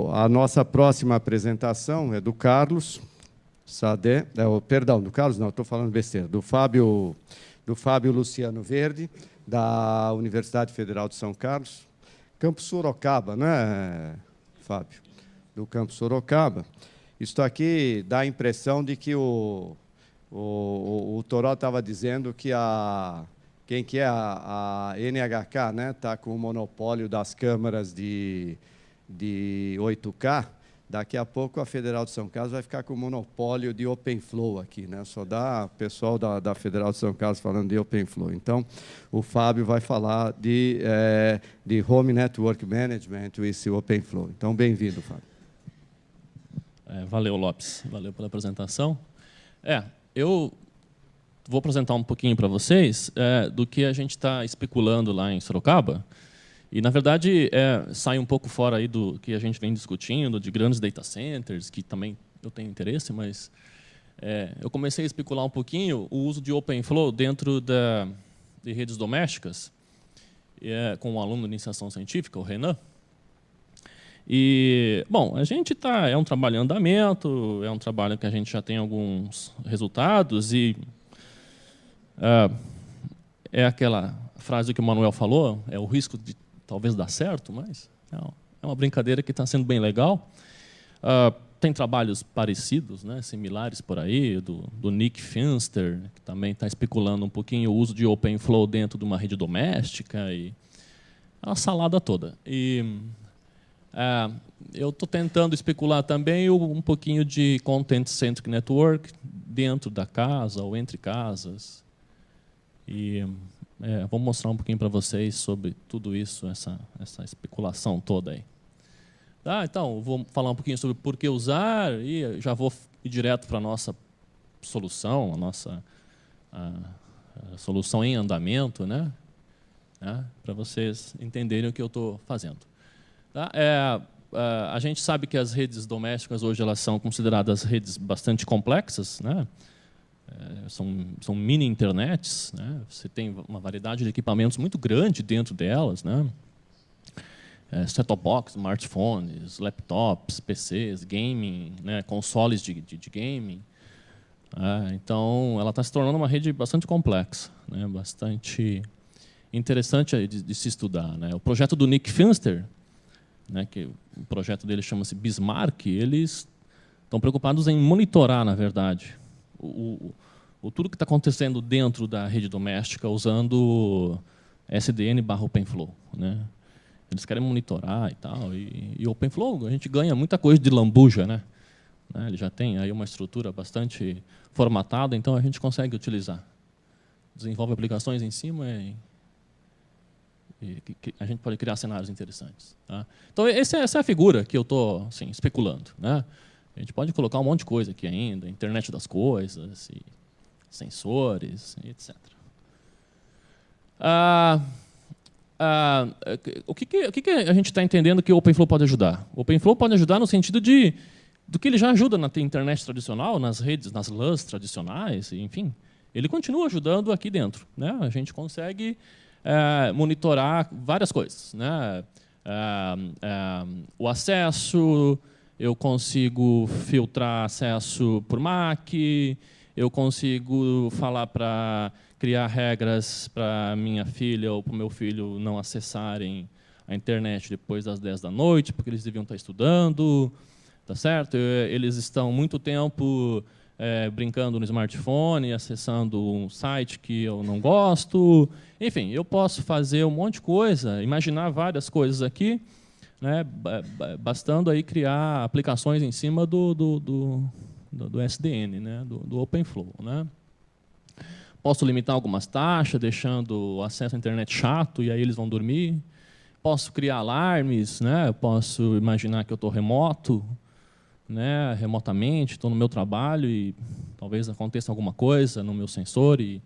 A nossa próxima apresentação é do Carlos Sadé, perdão, do Carlos não, estou falando besteira, do Fábio Luciano Verde, da Universidade Federal de São Carlos, Campus Sorocaba, não é, Fábio? Do Campus Sorocaba. Isso aqui dá a impressão de que o Toró estava dizendo que quem que é a NHK, né, está com o monopólio das câmaras de 8K. Daqui a pouco a Federal de São Carlos vai ficar com o monopólio de OpenFlow aqui, né? Só dá o pessoal da Federal de São Carlos falando de OpenFlow. Então, o Fábio vai falar de Home Network Management e esse OpenFlow. Então, bem-vindo, Fábio. Valeu, Lopes. Valeu pela apresentação. Eu vou apresentar um pouquinho para vocês do que a gente está especulando lá em Sorocaba. E, na verdade, sai um pouco fora aí do que a gente vem discutindo, de grandes data centers, que também eu tenho interesse, mas eu comecei a especular um pouquinho o uso de OpenFlow dentro de redes domésticas, com um aluno de iniciação científica, o Renan. E, bom, a gente é um trabalho em andamento, é um trabalho que a gente já tem alguns resultados, e é aquela frase que o Manuel falou, é o risco de talvez dar certo, mas é uma brincadeira que está sendo bem legal. Tem trabalhos parecidos, né, similares por aí, do Nick Finster, que também está especulando um pouquinho o uso de OpenFlow dentro de uma rede doméstica, e é uma salada toda. E eu estou tentando especular também um pouquinho de Content-Centric Network dentro da casa ou entre casas. E vou mostrar um pouquinho para vocês sobre tudo isso, essa especulação toda aí. Então, vou falar um pouquinho sobre por que usar e já vou ir direto para a nossa solução, a nossa solução em andamento, né? Para vocês entenderem o que eu estou fazendo. A gente sabe que as redes domésticas hoje elas são consideradas redes bastante complexas, né? São mini internets, né? Você tem uma variedade de equipamentos muito grande dentro delas, né? Set-top box, smartphones, laptops, PCs, gaming, né? Consoles de gaming. Então, ela está se tornando uma rede bastante complexa, né? Bastante interessante de se estudar, né? O projeto do Nick Finster, né, que o projeto dele chama-se Bismarck, eles estão preocupados em monitorar, na verdade, tudo que está acontecendo dentro da rede doméstica usando SDN/OpenFlow, né? Eles querem monitorar e tal. E OpenFlow, a gente ganha muita coisa de lambuja, né? Ele já tem aí uma estrutura bastante formatada, então a gente consegue utilizar. Desenvolve aplicações em cima e a gente pode criar cenários interessantes. Então, essa é a figura que eu estou assim, especulando, né? A gente pode colocar um monte de coisa aqui ainda, internet das coisas, e sensores, e etc. O que a gente está entendendo que o OpenFlow pode ajudar? O OpenFlow pode ajudar no sentido do que ele já ajuda na internet tradicional, nas redes, nas LANs tradicionais, enfim. Ele continua ajudando aqui dentro, né? A gente consegue monitorar várias coisas, né? O acesso, eu consigo filtrar acesso por MAC, eu consigo falar para criar regras para minha filha ou para o meu filho não acessarem a internet depois das 10 da noite, porque eles deviam estar estudando, tá certo? Eles estão muito tempo brincando no smartphone, acessando um site que eu não gosto. Enfim, eu posso fazer um monte de coisa, imaginar várias coisas aqui, né, bastando aí criar aplicações em cima do SDN, né, do OpenFlow, né? Posso limitar algumas taxas, deixando o acesso à internet chato, e aí eles vão dormir. Posso criar alarmes, né? Posso imaginar que eu estou remoto, né, remotamente, estou no meu trabalho e talvez aconteça alguma coisa no meu sensor e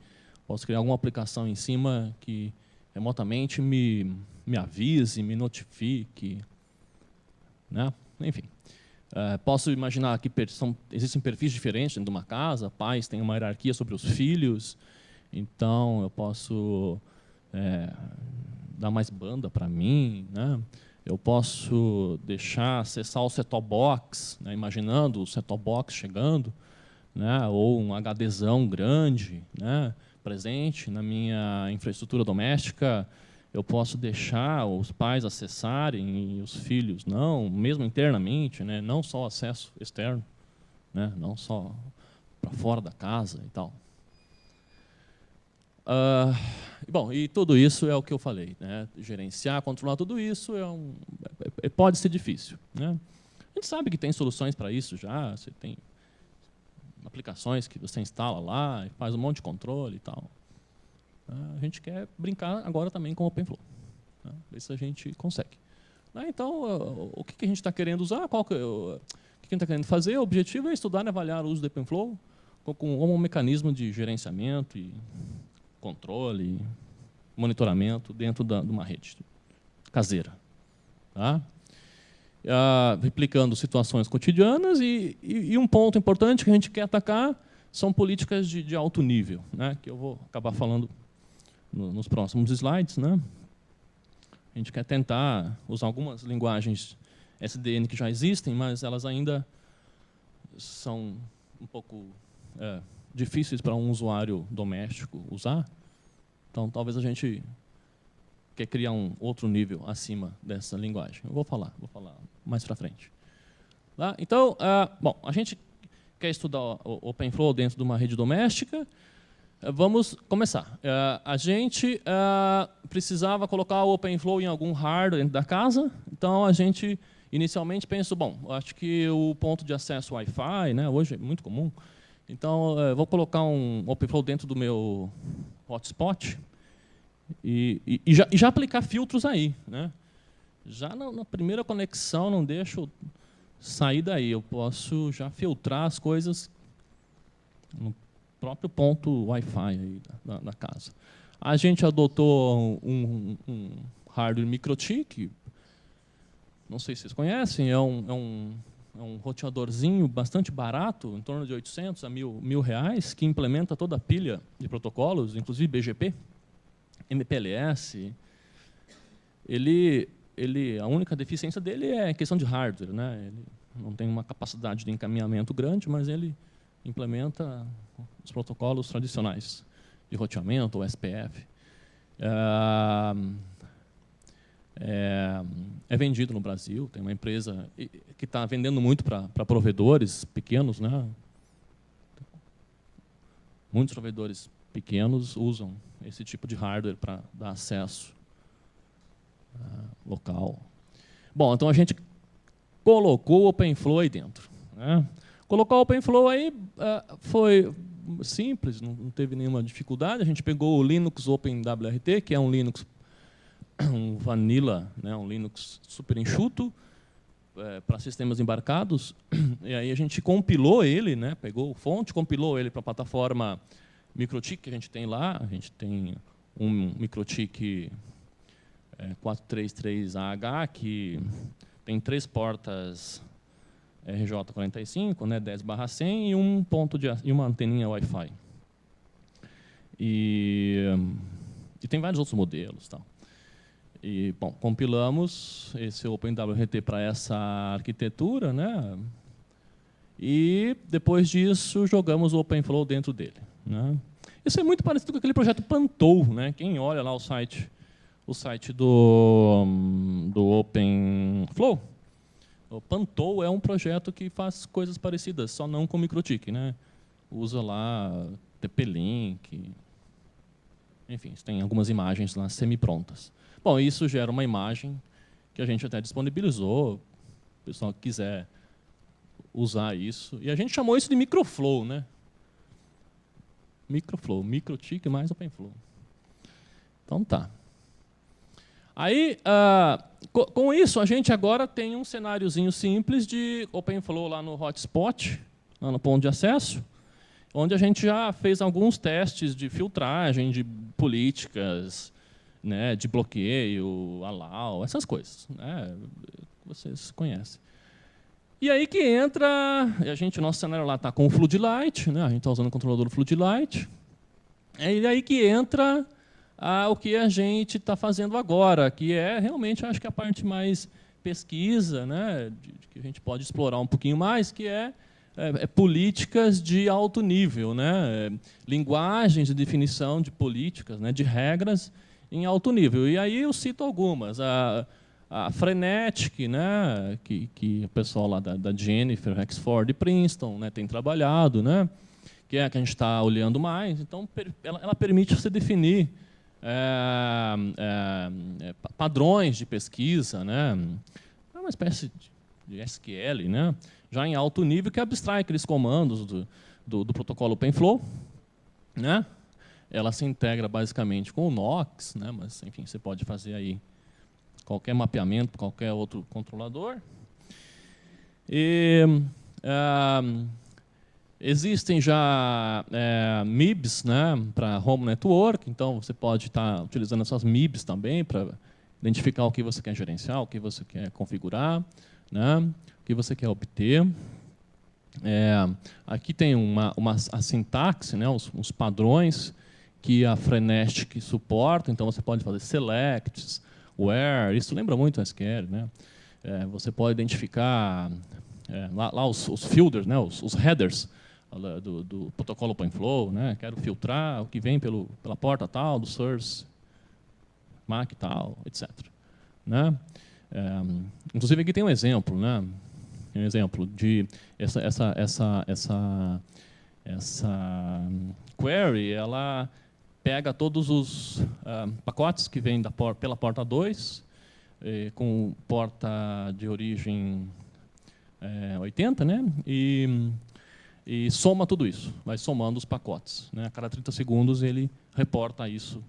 posso criar alguma aplicação em cima que remotamente me avise, me notifique, né? Enfim. Posso imaginar que existem perfis diferentes dentro de uma casa, pais têm uma hierarquia sobre os filhos, então eu posso dar mais banda para mim, né? Eu posso deixar acessar o set-top box, né, imaginando o set-top box chegando, né, ou um HDzão grande, né, presente na minha infraestrutura doméstica. Eu posso deixar os pais acessarem e os filhos não, mesmo internamente, né, não só acesso externo, né, não só para fora da casa e tal. Bom, e tudo isso é o que eu falei, né? Gerenciar, controlar tudo isso pode ser difícil, né? A gente sabe que tem soluções para isso já. Você tem aplicações que você instala lá e faz um monte de controle e tal. A gente quer brincar agora também com o OpenFlow, né? Ver se a gente consegue. Então, o que a gente está querendo usar? O que a gente está querendo fazer? O objetivo é estudar e avaliar o uso do OpenFlow como um mecanismo de gerenciamento e controle, monitoramento dentro de uma rede caseira, tá? Replicando situações cotidianas e um ponto importante que a gente quer atacar são políticas de alto nível, né? Que eu vou acabar falando nos próximos slides, né? A gente quer tentar usar algumas linguagens SDN que já existem, mas elas ainda são um pouco difíceis para um usuário doméstico usar. Então, talvez a gente quer criar um outro nível acima dessa linguagem. Eu vou falar mais para frente. Tá? Então, bom, a gente quer estudar o OpenFlow dentro de uma rede doméstica. Vamos começar. A gente precisava colocar o OpenFlow em algum hardware dentro da casa. Então, a gente inicialmente pensou, bom, acho que o ponto de acesso Wi-Fi, né, hoje é muito comum. Então, vou colocar um OpenFlow dentro do meu hotspot e já aplicar filtros aí, né? Já na primeira conexão, não deixo sair daí. Eu posso já filtrar as coisas no próprio ponto Wi-Fi aí da casa. A gente adotou um hardware MikroTik. Não sei se vocês conhecem, é um roteadorzinho bastante barato, em torno de 800 a R$1.000, que implementa toda a pilha de protocolos, inclusive BGP, MPLS. A única deficiência dele é a questão de hardware, né? Ele não tem uma capacidade de encaminhamento grande, mas ele implementa os protocolos tradicionais de roteamento, ou SPF. É vendido no Brasil, tem uma empresa que está vendendo muito para provedores pequenos, né? Muitos provedores pequenos usam esse tipo de hardware para dar acesso local. Bom, então a gente colocou o OpenFlow aí dentro, né? Colocar o OpenFlow aí foi simples, não teve nenhuma dificuldade. A gente pegou o Linux OpenWRT, que é um Linux um vanilla, né, um Linux super enxuto para sistemas embarcados, e aí a gente compilou ele, né, pegou fonte, compilou ele para a plataforma MikroTik que a gente tem lá. A gente tem um MikroTik 433AH que tem 3 portas RJ45, né, 10/100 e uma anteninha Wi-Fi. E tem vários outros modelos, tal. E, bom, compilamos esse OpenWRT para essa arquitetura, né? E, depois disso, jogamos o OpenFlow dentro dele, né? Isso é muito parecido com aquele projeto Pantou, né? Quem olha lá o site do OpenFlow, o Pantou é um projeto que faz coisas parecidas, só não com MikroTik, né? Usa lá TP-Link, enfim, tem algumas imagens lá semi-prontas. Bom, isso gera uma imagem que a gente até disponibilizou, o pessoal que quiser usar isso. E a gente chamou isso de MikroFlow, né? MikroFlow, MikroTik mais OpenFlow. Então tá. Aí, com isso, a gente agora tem um cenáriozinho simples de OpenFlow lá no hotspot, lá no ponto de acesso, onde a gente já fez alguns testes de filtragem, de políticas, né, de bloqueio, allow, essas coisas, né, vocês conhecem. E aí que entra, nosso cenário lá está com o Floodlight, né, a gente está usando o controlador Floodlight, e aí que entra o que a gente está fazendo agora, que é realmente, acho que a parte mais pesquisa, né, que a gente pode explorar um pouquinho mais, que é políticas de alto nível, né, linguagens de definição de políticas, né, de regras em alto nível. E aí eu cito algumas. A Frenetic, né, que o pessoal lá da Jennifer Rexford e Princeton, né, tem trabalhado, né, que é a que a gente está olhando mais. Então, ela permite você definir padrões de pesquisa, né, é uma espécie de SQL, né, já em alto nível, que abstrai aqueles comandos do protocolo OpenFlow, né. Ela se integra basicamente com o Knox, né, mas, enfim, você pode fazer aí qualquer mapeamento, qualquer outro controlador. E existem já MIBs, né, para Home Network, então você pode estar utilizando essas MIBs também para identificar o que você quer gerenciar, o que você quer configurar, né, o que você quer obter. Aqui tem a sintaxe, né, os padrões que a Frenetic suporta, então você pode fazer selects, where, isso lembra muito o SQL, né? Você pode identificar lá os filters, né? os headers do protocolo OpenFlow, né? Quero filtrar o que vem pela porta tal, do source, MAC tal, etc. Né? Inclusive aqui tem um exemplo, né? Um exemplo de essa query, ela pega todos os pacotes que vêm pela porta 2, com porta de origem 80, né? E soma tudo isso, vai somando os pacotes, né? A cada 30 segundos ele reporta isso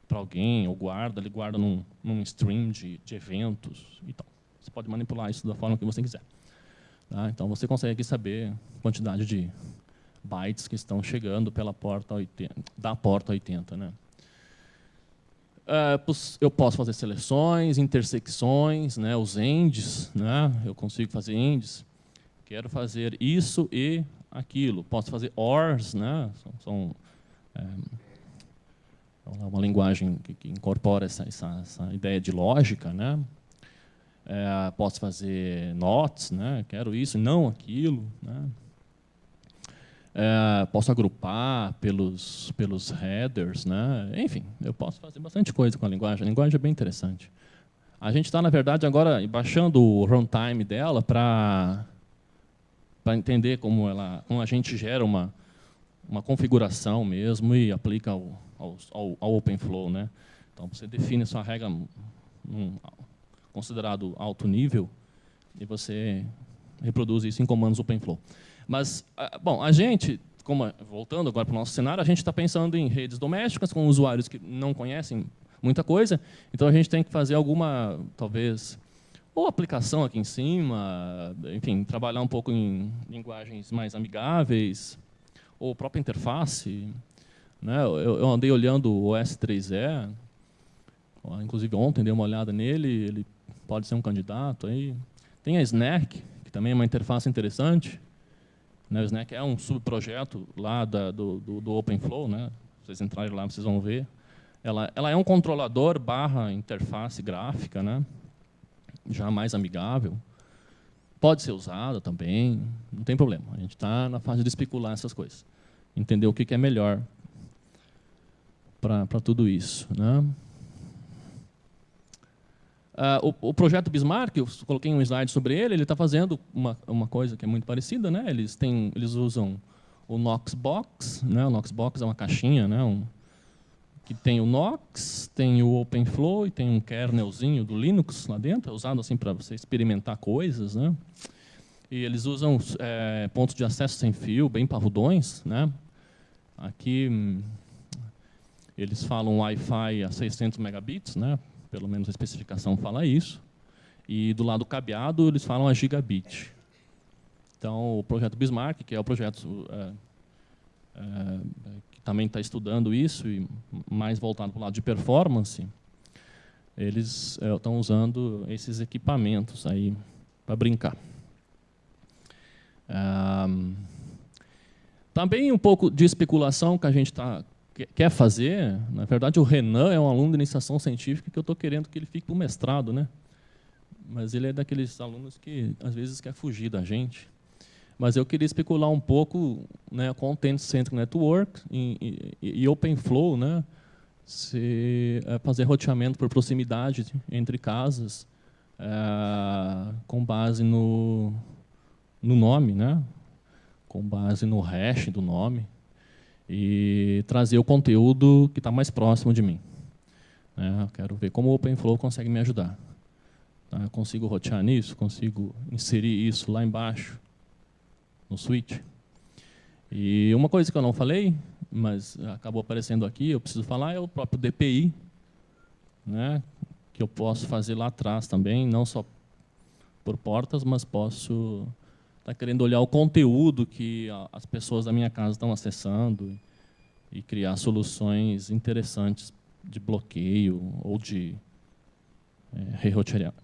para alguém, ou ele guarda num stream de eventos e tal. Você pode manipular isso da forma que você quiser. Tá? Então você consegue saber a quantidade de bytes que estão chegando pela porta 80, da porta 80, né? Eu posso fazer seleções, intersecções, né? Os ends, né? Eu consigo fazer ends. Quero fazer isso e aquilo. Posso fazer ORs, né? É uma linguagem que incorpora essa ideia de lógica, né? Posso fazer nots, né? Quero isso, não aquilo, né? Posso agrupar pelos headers, né? Enfim, eu posso fazer bastante coisa com a linguagem. A linguagem é bem interessante. A gente está, na verdade, agora baixando o runtime dela para entender como a gente gera uma configuração mesmo e aplica ao OpenFlow, né? Então, você define sua regra considerado alto nível e você reproduz isso em comandos OpenFlow. Mas, bom, a gente, voltando agora para o nosso cenário, a gente está pensando em redes domésticas com usuários que não conhecem muita coisa, então a gente tem que fazer alguma, talvez, ou aplicação aqui em cima, enfim, trabalhar um pouco em linguagens mais amigáveis, ou própria interface. Né? Eu andei olhando o OS3E, inclusive ontem dei uma olhada nele, ele pode ser um candidato. Aí. Tem a Snack, que também é uma interface interessante. O Snack é um subprojeto lá do OpenFlow, né? Se vocês entrarem lá, vocês vão ver. Ela é um controlador / interface gráfica, né? Já mais amigável. Pode ser usada também, não tem problema. A gente está na fase de especular essas coisas. Entender o que é melhor para tudo isso. Né? O projeto Bismarck, eu coloquei um slide sobre ele, ele está fazendo uma coisa que é muito parecida. Né? Eles usam o Knoxbox. Né? O Knoxbox é uma caixinha, né? Que tem o Knox, tem o OpenFlow e tem um kernelzinho do Linux lá dentro, é usado assim para você experimentar coisas. Né? E eles usam pontos de acesso sem fio, bem parrudões. Né? Aqui eles falam Wi-Fi a 600 megabits, né? Pelo menos a especificação fala isso. E do lado cabeado eles falam a gigabit. Então o projeto Bismarck, que é o projeto que também está estudando isso e mais voltado para o lado de performance, eles estão usando esses equipamentos aí para brincar. Também um pouco de especulação que a gente quer fazer. Na verdade, o Renan é um aluno de iniciação científica que eu estou querendo que ele fique para o mestrado, né? mas ele é daqueles alunos que, às vezes, quer fugir da gente. Mas eu queria especular um pouco, né, Content-Centric Network e OpenFlow, né, fazer roteamento por proximidade entre casas, com base no nome, né, com base no hash do nome, e trazer o conteúdo que está mais próximo de mim. Eu quero ver como o OpenFlow consegue me ajudar. Tá? Eu consigo rotear nisso, consigo inserir isso lá embaixo, no switch. E uma coisa que eu não falei, mas acabou aparecendo aqui, eu preciso falar, é o próprio DPI, né, que eu posso fazer lá atrás também, não só por portas, mas posso estar querendo olhar o conteúdo que as pessoas da minha casa estão acessando e criar soluções interessantes de bloqueio ou de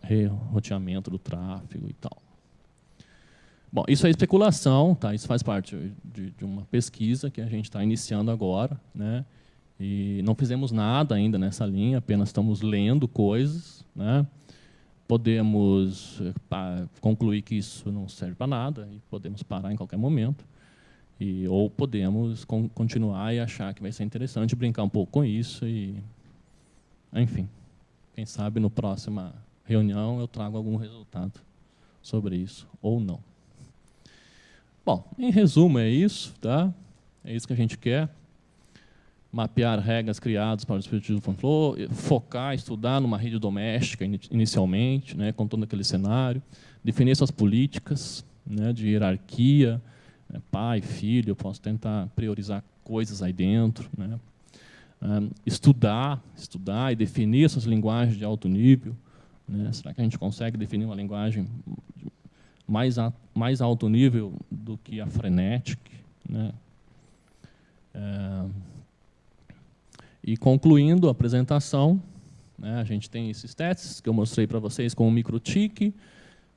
reroteamento do tráfego e tal. Bom, isso é especulação, tá? Isso faz parte de uma pesquisa que a gente está iniciando agora, né? E não fizemos nada ainda nessa linha, apenas estamos lendo coisas, né? Podemos concluir que isso não serve para nada e podemos parar em qualquer momento, ou podemos continuar e achar que vai ser interessante brincar um pouco com isso e, enfim, quem sabe no próxima reunião eu trago algum resultado sobre isso ou não. Bom, em resumo é isso, tá? É isso que a gente quer. Mapear regras criadas para o dispositivo OpenFlow, focar, estudar numa rede doméstica inicialmente, né, com todo aquele cenário, definir suas políticas, né, de hierarquia, pai, filho, eu posso tentar priorizar coisas aí dentro, né? Estudar e definir essas linguagens de alto nível, né? Será que a gente consegue definir uma linguagem mais alto nível do que a Frenetic, né? E concluindo a apresentação, né, a gente tem esses testes que eu mostrei para vocês com o microtik,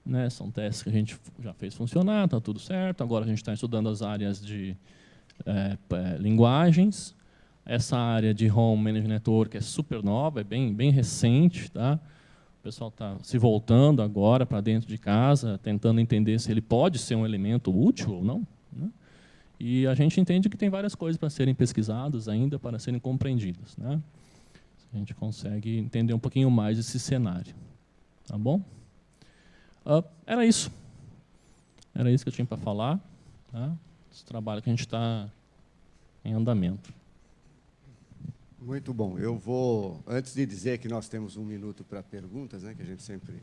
né, são testes que a gente já fez funcionar, está tudo certo. Agora a gente está estudando as áreas de linguagens. Essa área de Home Managed Network é super nova, é bem recente, tá? O pessoal está se voltando agora para dentro de casa, tentando entender se ele pode ser um elemento útil ou não, né? E a gente entende que tem várias coisas para serem pesquisadas ainda, para serem compreendidas, né? A gente consegue entender um pouquinho mais esse cenário. Tá bom? Era isso. Era isso que eu tinha para falar. Tá? Esse trabalho que a gente está em andamento. Muito bom. Eu vou, antes de dizer que nós temos 1 minuto para perguntas, né, que a gente sempre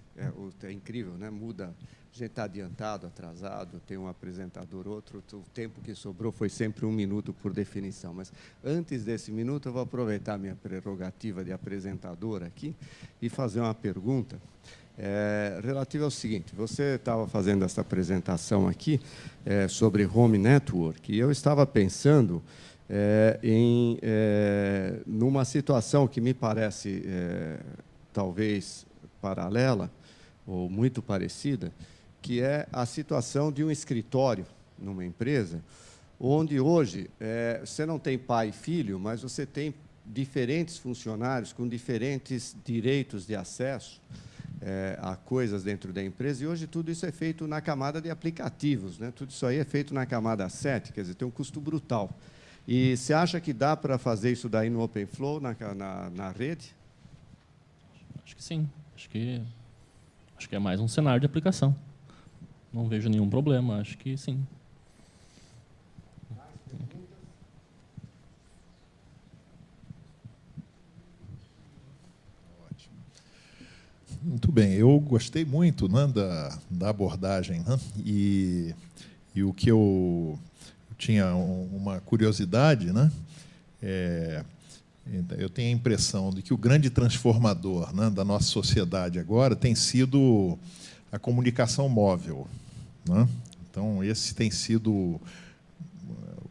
é incrível, né, muda, a gente está adiantado, atrasado, tem um apresentador, outro, o tempo que sobrou foi sempre 1 minuto por definição. Mas antes desse minuto, eu vou aproveitar a minha prerrogativa de apresentador aqui e fazer uma pergunta relativa ao seguinte: você estava fazendo essa apresentação aqui sobre Home Network, e eu estava pensando numa situação que me parece talvez paralela ou muito parecida, que é a situação de um escritório numa empresa, onde hoje você não tem pai e filho, mas você tem diferentes funcionários com diferentes direitos de acesso a coisas dentro da empresa, e hoje tudo isso é feito na camada de aplicativos, né? Tudo isso aí é feito na camada 7, quer dizer, tem um custo brutal. E você acha que dá para fazer isso daí no OpenFlow, na rede? Acho que sim. Acho que é mais um cenário de aplicação. Não vejo nenhum problema, acho que sim. Ótimo. Muito bem, eu gostei muito, né, da abordagem, né, e o que eu tinha uma curiosidade, né? Eu tenho a impressão de que o grande transformador, né, da nossa sociedade agora tem sido a comunicação móvel, né? Então, esse tem sido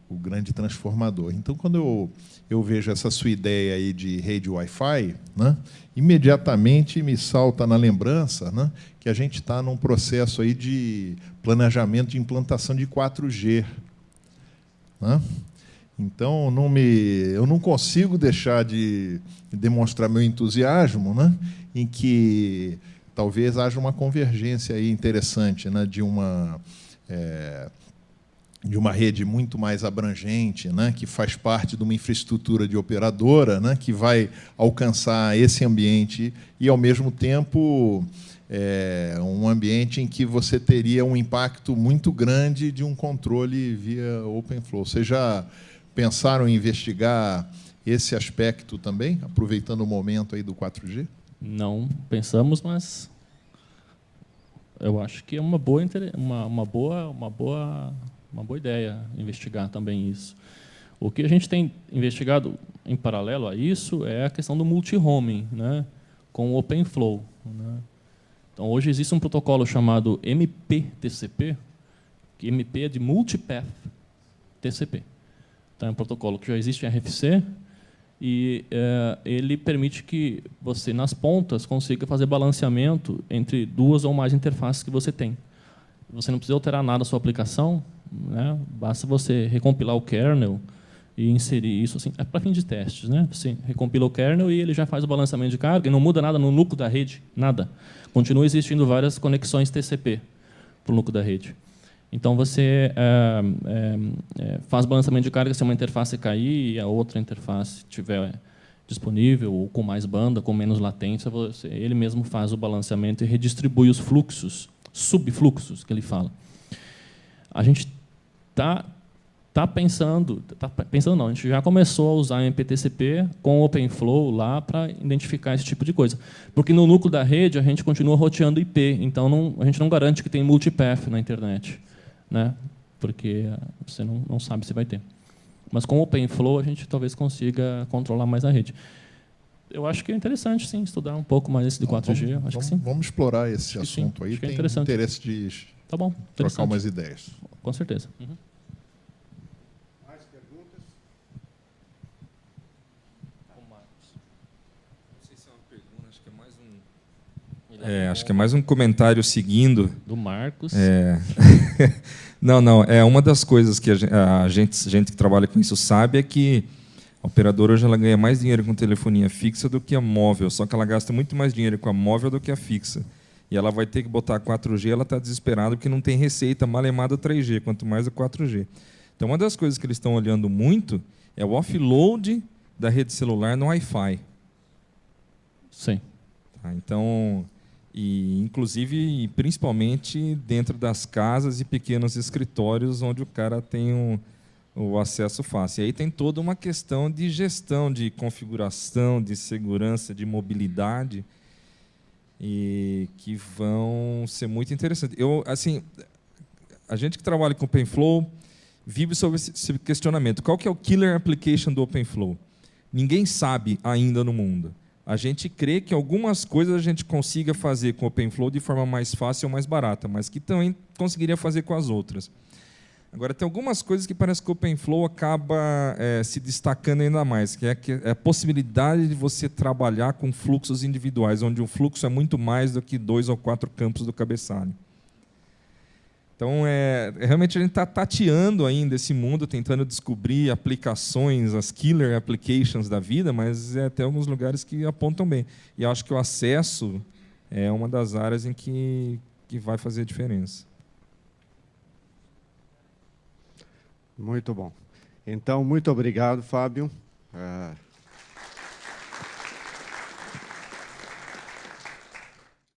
o grande transformador. Então, quando eu vejo essa sua ideia aí de rede Wi-Fi, né, imediatamente me salta na lembrança, né, que a gente está num processo aí de planejamento de implantação de 4G. Né? Então, eu não consigo deixar de demonstrar meu entusiasmo, né, em que talvez haja uma convergência aí interessante, né, de uma rede muito mais abrangente, né, que faz parte de uma infraestrutura de operadora, né, que vai alcançar esse ambiente e, ao mesmo tempo, um ambiente em que você teria um impacto muito grande de um controle via OpenFlow. Vocês já pensaram em investigar esse aspecto também, aproveitando o momento aí do 4G? Não pensamos, mas eu acho que é uma boa ideia investigar também isso. O que a gente tem investigado em paralelo a isso é a questão do multi-homing, né, com o OpenFlow, né. Então, hoje existe um protocolo chamado MPTCP, que MP é de Multipath TCP. Então, é um protocolo que já existe em RFC e ele permite que você, nas pontas, consiga fazer balanceamento entre duas ou mais interfaces que você tem. Você não precisa alterar nada na sua aplicação, né? Basta você recompilar o kernel e inserir isso, assim, é para fim de testes, né? Você recompila o kernel e ele já faz o balanceamento de carga e não muda nada no núcleo da rede, nada. Continua existindo várias conexões TCP para o núcleo da rede. Então, você faz balanceamento de carga se uma interface cair e a outra interface estiver disponível, ou com mais banda, com menos latência, ele mesmo faz o balanceamento e redistribui os fluxos, subfluxos, que ele fala. A gente está pensando não, a gente já começou a usar MPTCP com o OpenFlow lá para identificar esse tipo de coisa. Porque no núcleo da rede a gente continua roteando IP, então a gente não garante que tem multipath na internet, né? Porque você não sabe se vai ter. Mas com o OpenFlow a gente talvez consiga controlar mais a rede. Eu acho que é interessante, sim, estudar um pouco mais esse de 4G. Acho que sim. Vamos explorar esse assunto aí. Tem interesse de trocar umas ideias. Com certeza. Uhum. Mais perguntas? Não sei se é uma pergunta, acho que é mais um. Acho que é mais um comentário seguindo. Do Marcos. Não, uma das coisas que a gente que trabalha com isso sabe é que a operadora hoje ela ganha mais dinheiro com telefonia fixa do que a móvel, só que ela gasta muito mais dinheiro com a móvel do que a fixa. E ela vai ter que botar 4G, ela está desesperada porque não tem receita malemada 3G, quanto mais a 4G. Então, uma das coisas que eles estão olhando muito é o offload da rede celular no Wi-Fi. Sim. Tá, então, inclusive, principalmente dentro das casas e pequenos escritórios onde o cara tem o acesso fácil. E aí tem toda uma questão de gestão, de configuração, de segurança, de mobilidade, e que vão ser muito interessantes. A gente que trabalha com OpenFlow vive sobre esse questionamento. Qual que é o killer application do OpenFlow? Ninguém sabe ainda no mundo. A gente crê que algumas coisas a gente consiga fazer com o OpenFlow de forma mais fácil ou mais barata, mas que também conseguiria fazer com as outras. Agora, tem algumas coisas que parece que o OpenFlow acaba se destacando ainda mais, que é a possibilidade de você trabalhar com fluxos individuais, onde um fluxo é muito mais do que 2 ou 4 campos do cabeçalho. Então, realmente a gente está tateando ainda esse mundo, tentando descobrir aplicações, as killer applications da vida, mas tem alguns lugares que apontam bem. E eu acho que o acesso é uma das áreas em que vai fazer a diferença. Muito bom. Então, muito obrigado, Fábio.